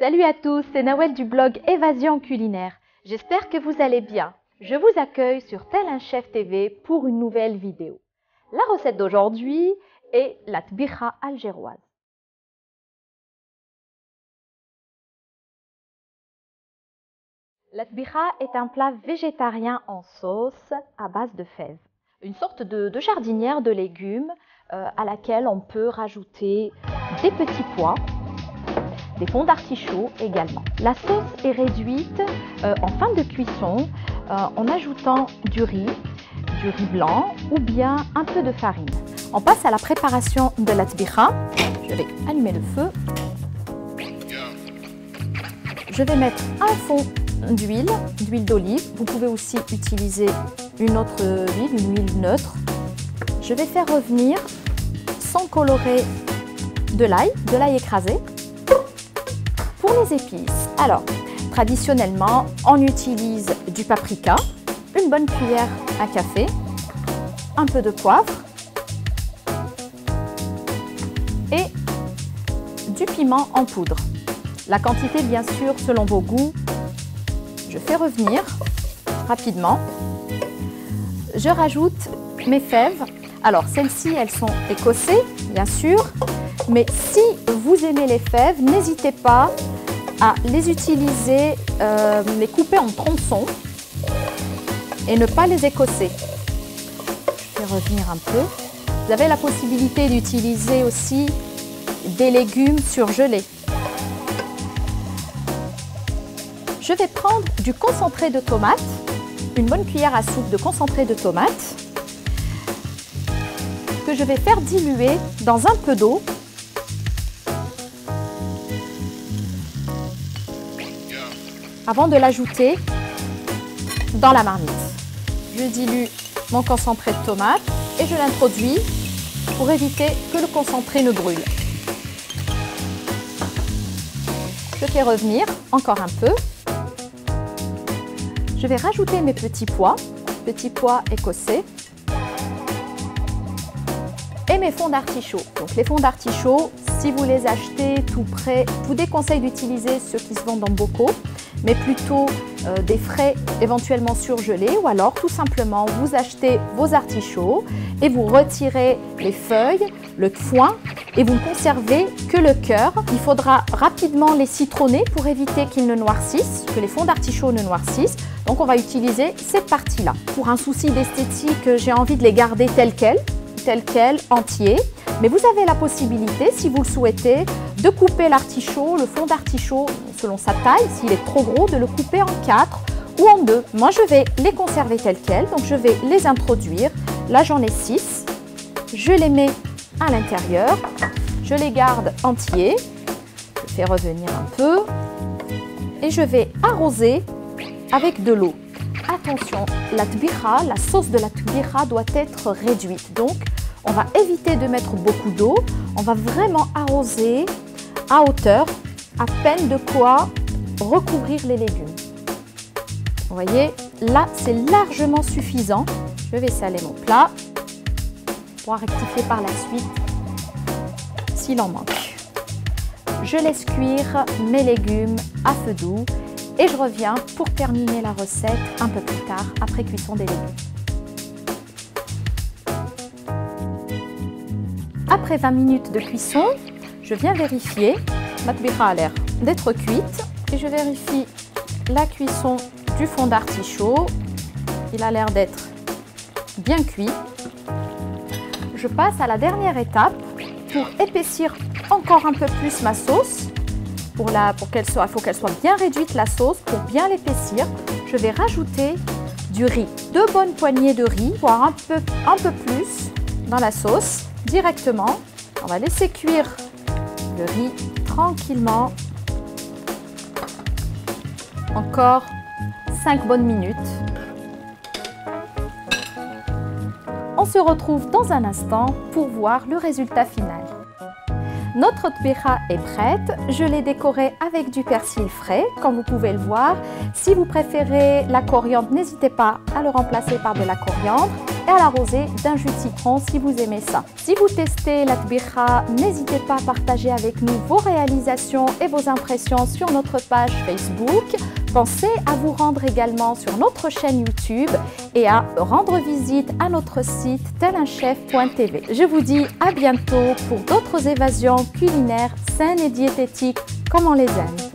Salut à tous, c'est Nawel du blog Évasion culinaire. J'espère que vous allez bien. Je vous accueille sur Tel un Chef TV pour une nouvelle vidéo. La recette d'aujourd'hui est la tbikha algéroise. La tbikha est un plat végétarien en sauce à base de fèves. Une sorte de jardinière de légumes à laquelle on peut rajouter des petits pois, des fondus d'artichaut également. La sauce est réduite en fin de cuisson en ajoutant du riz blanc ou bien un peu de farine. On passe à la préparation de la tbikha. Je vais allumer le feu. Je vais mettre un fond d'huile d'olive. Vous pouvez aussi utiliser une autre huile, une huile neutre. Je vais faire revenir sans colorer de l'ail écrasé. Pour les épices, alors traditionnellement on utilise du paprika, une bonne cuillère à café, un peu de poivre et du piment en poudre. La quantité bien sûr selon vos goûts. Je fais revenir rapidement. Je rajoute mes fèves. Alors celles-ci elles sont écossées bien sûr, mais si vous aimez les fèves, n'hésitez pas à les utiliser, les couper en tronçons et ne pas les écosser. Je vais revenir un peu. Vous avez la possibilité d'utiliser aussi des légumes surgelés. Je vais prendre du concentré de tomate, une bonne cuillère à soupe de concentré de tomate que je vais faire diluer dans un peu d'eau. Avant de l'ajouter dans la marmite. Je dilue mon concentré de tomate et je l'introduis pour éviter que le concentré ne brûle. Je fais revenir encore un peu. Je vais rajouter mes petits pois écossais et mes fonds d'artichaut. Donc les fonds d'artichaut, si vous les achetez tout prêts, je vous déconseille d'utiliser ceux qui se vendent en bocaux, mais plutôt des frais éventuellement surgelés, ou alors tout simplement vous achetez vos artichauts et vous retirez les feuilles, le foin et vous ne conservez que le cœur. Il faudra rapidement les citronner pour éviter qu'ils ne noircissent, que les fonds d'artichaut ne noircissent. Donc on va utiliser cette partie-là. Pour un souci d'esthétique, j'ai envie de les garder tels quels, entiers. Mais vous avez la possibilité, si vous le souhaitez, de couper l'artichaut, le fond d'artichaut, selon sa taille, s'il est trop gros, de le couper en 4 ou en 2. Moi, je vais les conserver tels quels, donc je vais les introduire. Là, j'en ai 6. Je les mets à l'intérieur. Je les garde entiers. Je fais revenir un peu. Et je vais arroser avec de l'eau. Attention, la tbikha, la sauce de la tbikha doit être réduite. Donc, on va éviter de mettre beaucoup d'eau. On va vraiment arroser à hauteur, à peine de quoi recouvrir les légumes. Vous voyez, là, c'est largement suffisant. Je vais saler mon plat pour rectifier par la suite s'il en manque. Je laisse cuire mes légumes à feu doux et je reviens pour terminer la recette un peu plus tard après cuisson des légumes. Après 20 minutes de cuisson, je viens vérifier. Ma tbikha a l'air d'être cuite et je vérifie la cuisson du fond d'artichaut. Il a l'air d'être bien cuit. Je passe à la dernière étape pour épaissir encore un peu plus ma sauce. Il faut qu'elle soit bien réduite la sauce pour bien l'épaissir. Je vais rajouter du riz, 2 bonnes poignées de riz, voire un peu plus dans la sauce directement. On va laisser cuire le riz tranquillement. Encore 5 bonnes minutes. On se retrouve dans un instant pour voir le résultat final. Notre tbikha est prête. Je l'ai décorée avec du persil frais, comme vous pouvez le voir. Si vous préférez la coriandre, n'hésitez pas à le remplacer par de la coriandre. et à l'arroser d'un jus de citron si vous aimez ça. Si vous testez la tbikha, n'hésitez pas à partager avec nous vos réalisations et vos impressions sur notre page Facebook. Pensez à vous rendre également sur notre chaîne YouTube et à rendre visite à notre site telinchef.tv. Je vous dis à bientôt pour d'autres évasions culinaires saines et diététiques comme on les aime.